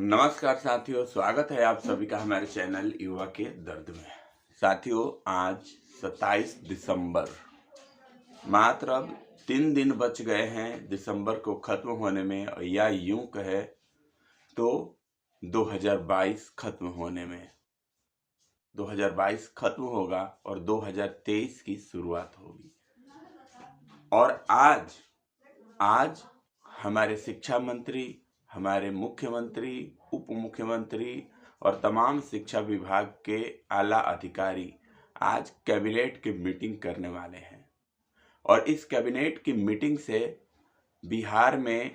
नमस्कार साथियों, स्वागत है आप सभी का हमारे चैनल युवा के दर्द में। साथियों, आज 27 दिसंबर, मात्र अब 3 दिन बच गए हैं दिसंबर को खत्म होने में, या यूं कहे तो 2022 खत्म होने में। 2022 खत्म होगा और 2023 की शुरुआत होगी। और आज हमारे शिक्षा मंत्री, हमारे मुख्यमंत्री, उप मुख्यमंत्री और तमाम शिक्षा विभाग के आला अधिकारी आज कैबिनेट की मीटिंग करने वाले हैं। और इस कैबिनेट की मीटिंग से बिहार में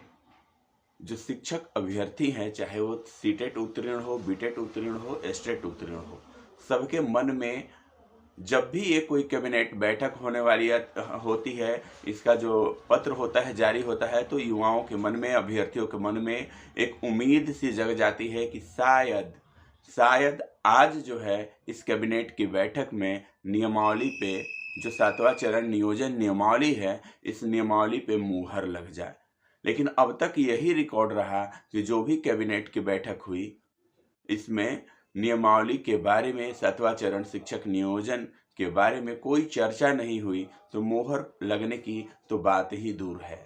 जो शिक्षक अभ्यर्थी हैं, चाहे वो सीटेट उत्तीर्ण हो, बीटेट उत्तीर्ण हो, एस्टेट उत्तीर्ण हो, सबके मन में जब भी ये कोई कैबिनेट बैठक होने वाली होती है, इसका जो पत्र होता है, जारी होता है, तो युवाओं के मन में, अभ्यर्थियों के मन में एक उम्मीद सी जग जाती है कि शायद आज जो है इस कैबिनेट की बैठक में नियमावली पे, जो 7वां चरण नियोजन नियमावली है, इस नियमावली पे मुहर लग जाए। लेकिन अब तक यही रिकॉर्ड रहा कि जो भी कैबिनेट की बैठक हुई, इसमें नियमावली के बारे में, 7वां चरण शिक्षक नियोजन के बारे में कोई चर्चा नहीं हुई, तो मोहर लगने की तो बात ही दूर है।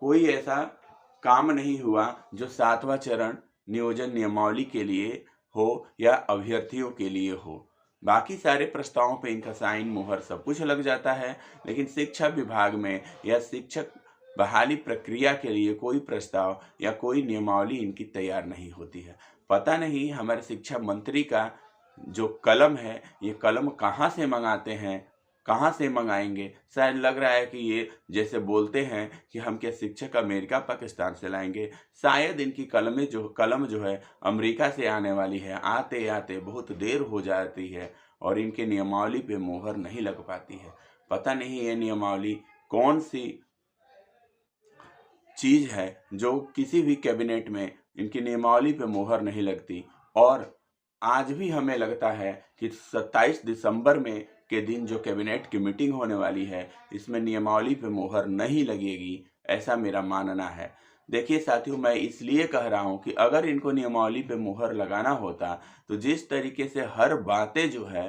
कोई ऐसा काम नहीं हुआ जो 7वां चरण नियोजन नियमावली के लिए हो या अभ्यर्थियों के लिए हो। बाकी सारे प्रस्तावों पे इनका साइन मोहर सब कुछ लग जाता है, लेकिन शिक्षा विभाग में या शिक्षक बहाली प्रक्रिया के लिए कोई प्रस्ताव या कोई नियमावली इनकी तैयार नहीं होती है। पता नहीं हमारे शिक्षा मंत्री का जो कलम है, ये कलम कहाँ से मंगाते हैं, कहाँ से मंगाएंगे। शायद लग रहा है कि ये जैसे बोलते हैं कि हम क्या शिक्षक अमेरिका पाकिस्तान से लाएंगे। शायद इनकी कलम जो है अमेरिका से आने वाली है। आते आते बहुत देर हो जाती है और इनके नियमावली पे मोहर नहीं लग पाती है। पता नहीं ये नियमावली कौन सी चीज है जो किसी भी कैबिनेट में इनकी नियमावली पे मोहर नहीं लगती। और आज भी हमें लगता है कि 27 दिसंबर में के दिन जो कैबिनेट की मीटिंग होने वाली है, इसमें नियमावली पे मोहर नहीं लगेगी, ऐसा मेरा मानना है। देखिए साथियों, मैं इसलिए कह रहा हूं कि अगर इनको नियमावली पे मोहर लगाना होता, तो जिस तरीके से हर बातें जो है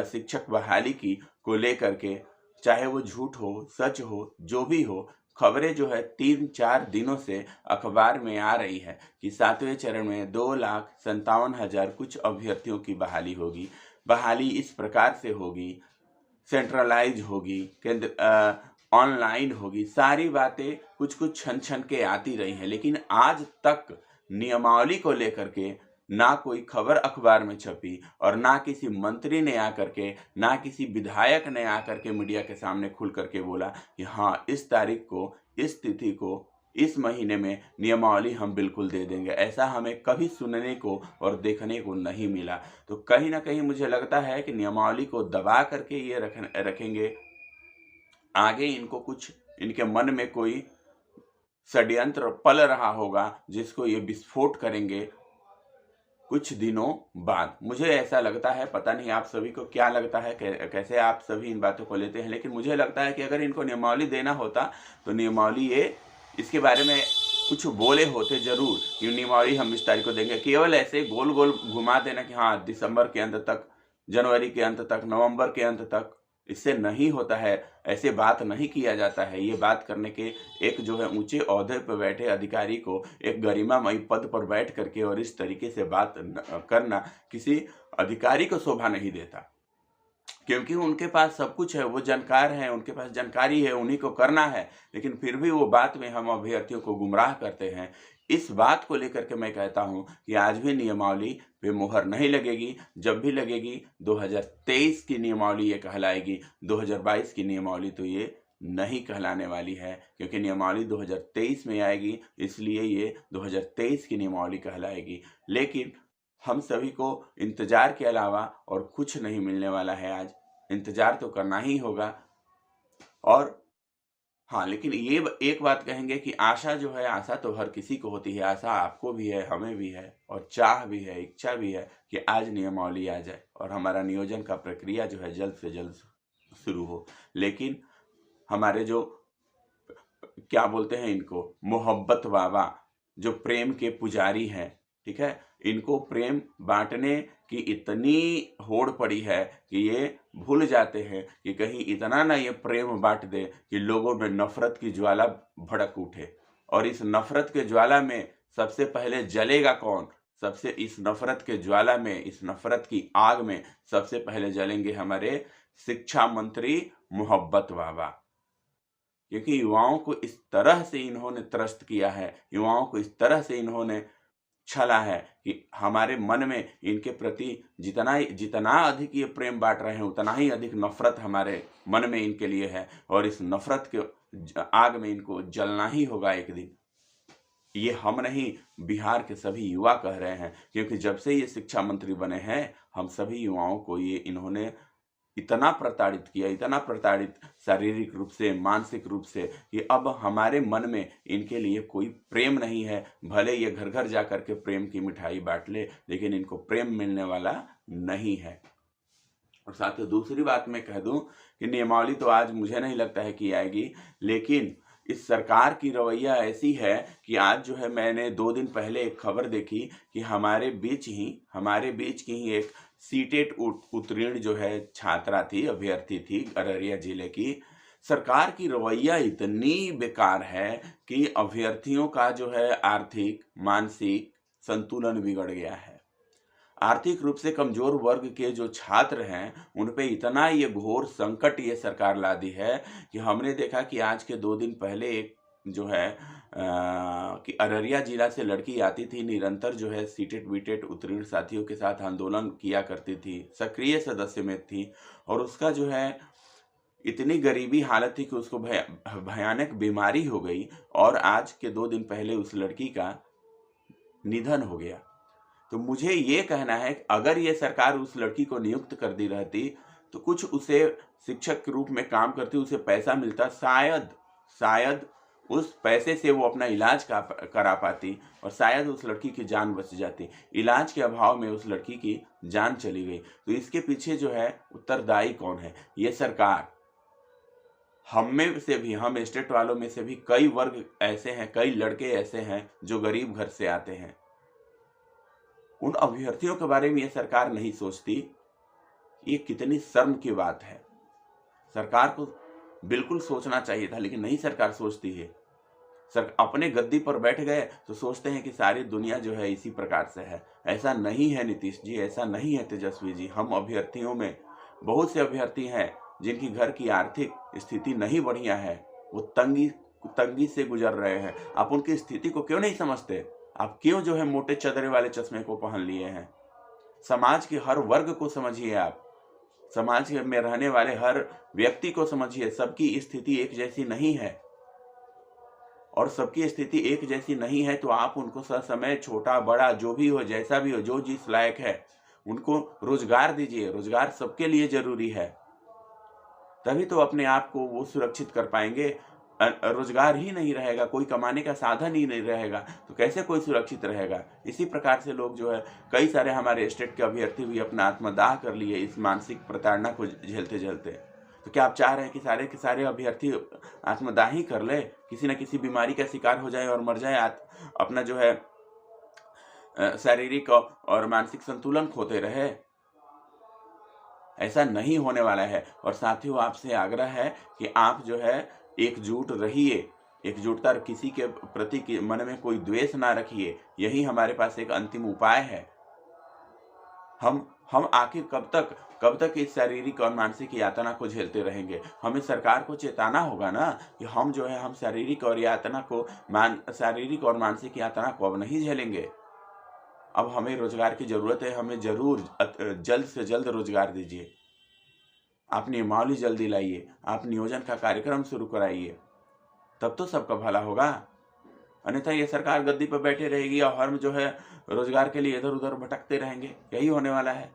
शिक्षक बहाली की को लेकर के, चाहे वो झूठ हो, सच हो, जो भी हो, खबरें जो है 3-4 दिनों से अखबार में आ रही है कि 7वें चरण में 2,57,000 कुछ अभ्यर्थियों की बहाली होगी। बहाली इस प्रकार से होगी, सेंट्रलाइज होगी, ऑनलाइन होगी। सारी बातें कुछ कुछ छन के आती रही हैं, लेकिन आज तक नियमावली को लेकर के ना कोई खबर अखबार में छपी और ना किसी मंत्री ने आकर के, ना किसी विधायक ने आकर के मीडिया के सामने खुल करके बोला कि हाँ, इस तारीख को, इस तिथि को, इस महीने में नियमावली हम बिल्कुल दे देंगे। ऐसा हमें कभी सुनने को और देखने को नहीं मिला। तो कहीं ना कहीं मुझे लगता है कि नियमावली को दबा करके ये रखेंगे। आगे इनको कुछ, इनके मन में कोई षड्यंत्र पल रहा होगा जिसको ये विस्फोट करेंगे कुछ दिनों बाद। मुझे ऐसा लगता है, पता नहीं आप सभी को क्या लगता है, कैसे आप सभी इन बातों को लेते हैं, लेकिन मुझे लगता है कि अगर इनको नियमावली देना होता तो नियमावली ये इसके बारे में कुछ बोले होते जरूर कि नियमावली हम इस तारीख को देंगे। केवल ऐसे गोल गोल घुमा देना कि हाँ, दिसंबर के अंत तक, जनवरी के अंत तक, नवंबर के अंत तक, इससे नहीं होता है। ऐसे बात नहीं किया जाता है। ये बात करने के एक जो है ऊंचे ओहदे पर बैठे अधिकारी को एक गरिमामयी पद पर बैठ करके और इस तरीके से बात करना किसी अधिकारी को शोभा नहीं देता, क्योंकि उनके पास सब कुछ है, वो जानकार हैं, उनके पास जानकारी है, उन्हीं को करना है, लेकिन फिर भी वो बात में हम अभ्यर्थियों को गुमराह करते हैं। इस बात को लेकर के मैं कहता हूं कि आज भी नियमावली पे मोहर नहीं लगेगी। जब भी लगेगी 2023 की नियमावली ये कहलाएगी। 2022 की नियमावली तो ये नहीं कहलाने वाली है, क्योंकि नियमावली 2023 में आएगी, इसलिए ये 2023 की नियमावली कहलाएगी। लेकिन हम सभी को इंतजार के अलावा और कुछ नहीं मिलने वाला है। आज इंतजार तो करना ही होगा। और हाँ, लेकिन ये एक बात कहेंगे कि आशा जो है, आशा तो हर किसी को होती है। आशा आपको भी है, हमें भी है, और चाह भी है, इच्छा भी है कि आज नियमावली आ जाए और हमारा नियोजन का प्रक्रिया जो है जल्द से जल्द शुरू हो। लेकिन हमारे जो क्या बोलते हैं इनको, मोहब्बत बाबा, जो प्रेम के पुजारी हैं, ठीक है, इनको प्रेम बांटने की इतनी होड़ पड़ी है कि ये भूल जाते हैं कि कहीं इतना ना ये प्रेम बांट दे कि लोगों में नफरत की ज्वाला भड़क उठे। और इस नफरत के ज्वाला में सबसे पहले जलेगा कौन? सबसे इस नफरत के ज्वाला में, इस नफरत की आग में सबसे पहले जलेंगे हमारे शिक्षा मंत्री मोहब्बत बाबा। क्योंकि युवाओं को इस तरह से इन्होंने त्रस्त किया है, युवाओं को इस तरह से इन्होंने छला है कि हमारे मन में इनके प्रति जितना अधिक ये प्रेम बांट रहे हैं, उतना ही अधिक नफरत हमारे मन में इनके लिए है। और इस नफरत के आग में इनको जलना ही होगा एक दिन। ये हम नहीं, बिहार के सभी युवा कह रहे हैं, क्योंकि जब से ये शिक्षा मंत्री बने हैं, हम सभी युवाओं को ये इन्होंने इतना प्रताड़ित किया, इतना प्रताड़ित शारीरिक रूप से, मानसिक रूप से, कि अब हमारे मन में इनके लिए कोई प्रेम नहीं है। भले ये घर घर जा कर के प्रेम की मिठाई बांट ले, लेकिन इनको प्रेम मिलने वाला नहीं है। और साथ ही दूसरी बात मैं कह दूं कि नियमावली तो आज मुझे नहीं लगता है कि आएगी, लेकिन इस सरकार की रवैया ऐसी है कि आज जो है, मैंने 2 दिन पहले एक खबर देखी कि हमारे बीच की ही एक सीटेट उत्तीर्ण जो है छात्रा थी, अभ्यर्थी थी, अररिया जिले की। सरकार की रवैया इतनी बेकार है कि अभ्यर्थियों का जो है आर्थिक मानसिक संतुलन बिगड़ गया है। आर्थिक रूप से कमजोर वर्ग के जो छात्र हैं, उन पे इतना ये घोर संकट ये सरकार ला दी है कि हमने देखा कि आज के 2 दिन पहले एक जो है कि अररिया जिला से लड़की आती थी, निरंतर जो है सीटेट बीटेट उत्तीर्ण साथियों के साथ आंदोलन किया करती थी, सक्रिय सदस्य में थी, और उसका जो है इतनी गरीबी हालत थी कि उसको भयानक बीमारी हो गई, और आज के 2 दिन पहले उस लड़की का निधन हो गया। तो मुझे ये कहना है कि अगर ये सरकार उस लड़की को नियुक्त कर दी रहती, तो कुछ उसे शिक्षक के रूप में काम करती, उसे पैसा मिलता, शायद उस पैसे से वो अपना इलाज करा पाती, और शायद उस लड़की की जान बच जाती। इलाज के अभाव में उस लड़की की जान चली गई। तो इसके पीछे जो है उत्तरदायी कौन है? ये सरकार। हम में से भी, हम स्टेट वालों में से भी कई वर्ग ऐसे हैं, कई लड़के ऐसे हैं जो गरीब घर से आते हैं। उन अभ्यर्थियों के बारे में ये सरकार नहीं सोचती। ये कितनी शर्म की बात है। सरकार को बिल्कुल सोचना चाहिए था, लेकिन नहीं सरकार सोचती है। अपने गद्दी पर बैठ गए तो सोचते हैं कि सारी दुनिया जो है इसी प्रकार से है। ऐसा नहीं है नीतीश जी, ऐसा नहीं है तेजस्वी जी। हम अभ्यर्थियों में बहुत से अभ्यर्थी हैं जिनकी घर की आर्थिक स्थिति नहीं बढ़िया है, वो तंगी से गुजर रहे हैं। आप उनकी स्थिति को क्यों नहीं समझते? आप क्यों जो है मोटे चदरे वाले चश्मे को पहन लिए हैं? समाज के हर वर्ग को समझिए आप, समाज में रहने वाले हर व्यक्ति को समझिए। सबकी स्थिति एक जैसी नहीं है, और सबकी स्थिति एक जैसी नहीं है तो आप उनको ससमय, छोटा बड़ा जो भी हो, जैसा भी हो, जो जिस लायक है, उनको रोजगार दीजिए। रोजगार सबके लिए जरूरी है, तभी तो अपने आप को वो सुरक्षित कर पाएंगे। रोजगार ही नहीं रहेगा, कोई कमाने का साधन ही नहीं रहेगा, तो कैसे कोई सुरक्षित रहेगा? इसी प्रकार से लोग जो है, कई सारे हमारे स्टेट के अभ्यर्थी भी अपना आत्मदाह कर लिए इस मानसिक प्रताड़ना को झेलते झेलते। तो क्या आप चाह रहे हैं कि सारे के सारे अभ्यर्थी आत्मदाह ही कर ले, किसी न किसी बीमारी का शिकार हो जाए और मर जाए, अपना जो है शारीरिक और मानसिक संतुलन खोते रहे? ऐसा नहीं होने वाला है। और साथियों, आपसे आग्रह है कि आप जो है एकजुट रहिए, एकजुटता, किसी के प्रति मन में कोई द्वेष ना रखिए। यही हमारे पास एक अंतिम उपाय है। हम आखिर कब तक इस शारीरिक और मानसिक यातना को झेलते रहेंगे? हमें सरकार को चेताना होगा ना कि हम जो है, हम शारीरिक और मानसिक यातना को अब नहीं झेलेंगे। अब हमें रोजगार की जरूरत है। हमें जरूर जल्द से जल्द रोजगार दीजिए। आप नियमावली जल्दी लाइए, आप नियोजन का कार्यक्रम शुरू कराइए, तब तो सबका भला होगा। अन्यथा ये सरकार गद्दी पर बैठे रहेगी और हम जो है रोजगार के लिए इधर उधर भटकते रहेंगे। यही होने वाला है।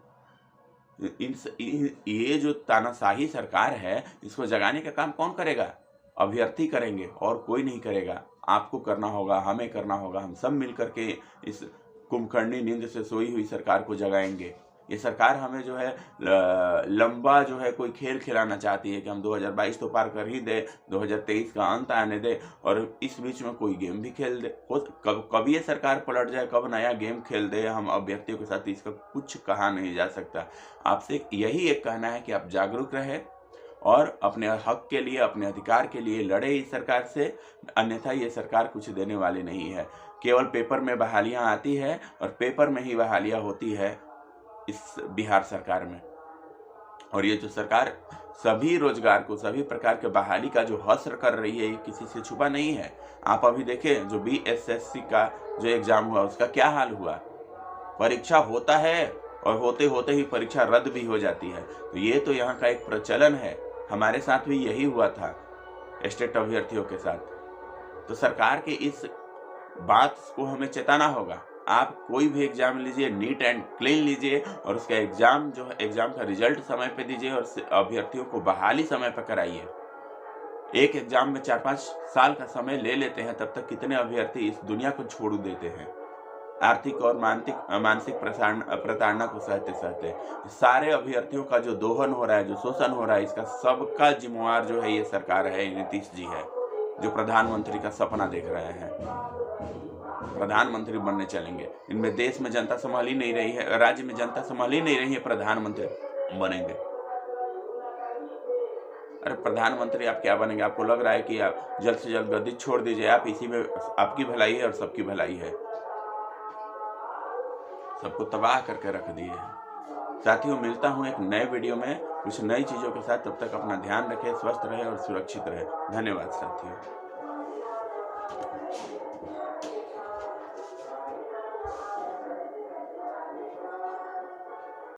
ये जो तानाशाही सरकार है, इसको जगाने का काम कौन करेगा? अभ्यर्थी करेंगे और कोई नहीं करेगा। आपको करना होगा, हमें करना होगा। हम सब मिलकर के इस कुंभकर्णी नींद से सोई हुई सरकार को जगाएंगे। ये सरकार हमें जो है लंबा जो है कोई खेल खिलाना चाहती है कि हम 2022 तो पार कर ही दे, 2023 का अंत आने दे और इस बीच में कोई गेम भी खेल दे। कब ये सरकार पलट जाए, कब नया गेम खेल दे हम अभ्यर्थियों के साथ, इसका कुछ कहा नहीं जा सकता। आपसे यही एक कहना है कि आप जागरूक रहे और अपने हक के लिए, अपने अधिकार के लिए लड़े इस सरकार से, अन्यथा ये सरकार कुछ देने वाली नहीं है। केवल पेपर में बहालियां आती है और पेपर में ही बहालियां होती है इस बिहार सरकार में। और ये जो सरकार सभी रोजगार को, सभी प्रकार के बहाली का जो हश्र कर रही है, ये किसी से छुपा नहीं है। आप अभी देखें जो BSSC का जो एग्जाम हुआ उसका क्या हाल हुआ। परीक्षा होता है और होते होते ही परीक्षा रद्द भी हो जाती है। तो ये तो यहाँ का एक प्रचलन है, हमारे साथ भी यही हुआ था स्टेट अभ्यर्थियों के साथ। तो सरकार के इस बात को हमें चेताना होगा। आप कोई भी एग्जाम लीजिए, नीट एंड क्लीन लीजिए और उसका एग्जाम जो है, एग्जाम का रिजल्ट समय पे दीजिए और अभ्यर्थियों को बहाली समय पर कराइए। एक एग्जाम में 4-5 साल का समय ले लेते हैं, तब तक कितने अभ्यर्थी इस दुनिया को छोड़ देते हैं आर्थिक और मानसिक प्रताड़ना को सहते सहते। सारे अभ्यर्थियों का जो दोहन हो रहा है, जो शोषण हो रहा है, इसका सबका जिम्मेवार जो है ये सरकार है, नीतीश जी है, जो प्रधानमंत्री का सपना देख रहे हैं, प्रधानमंत्री बनने चलेंगे। इनमें देश में जनता संभाल ही नहीं रही है, राज्य में जनता संभाल ही नहीं रही है, प्रधानमंत्री बनेंगे। अरे प्रधानमंत्री आप क्या बनेंगे? आपको लग रहा है कि आप जल्द से जल्द गद्दी छोड़ दीजिए, आप इसी में आपकी भलाई है और सबकी भलाई है। सबको तबाह करके रख दिए हैं। साथियों, मिलता हूँ एक नए वीडियो में कुछ नई चीज़ों के साथ। तब तक अपना ध्यान रखें, स्वस्थ रहे और सुरक्षित रहे। धन्यवाद साथियों।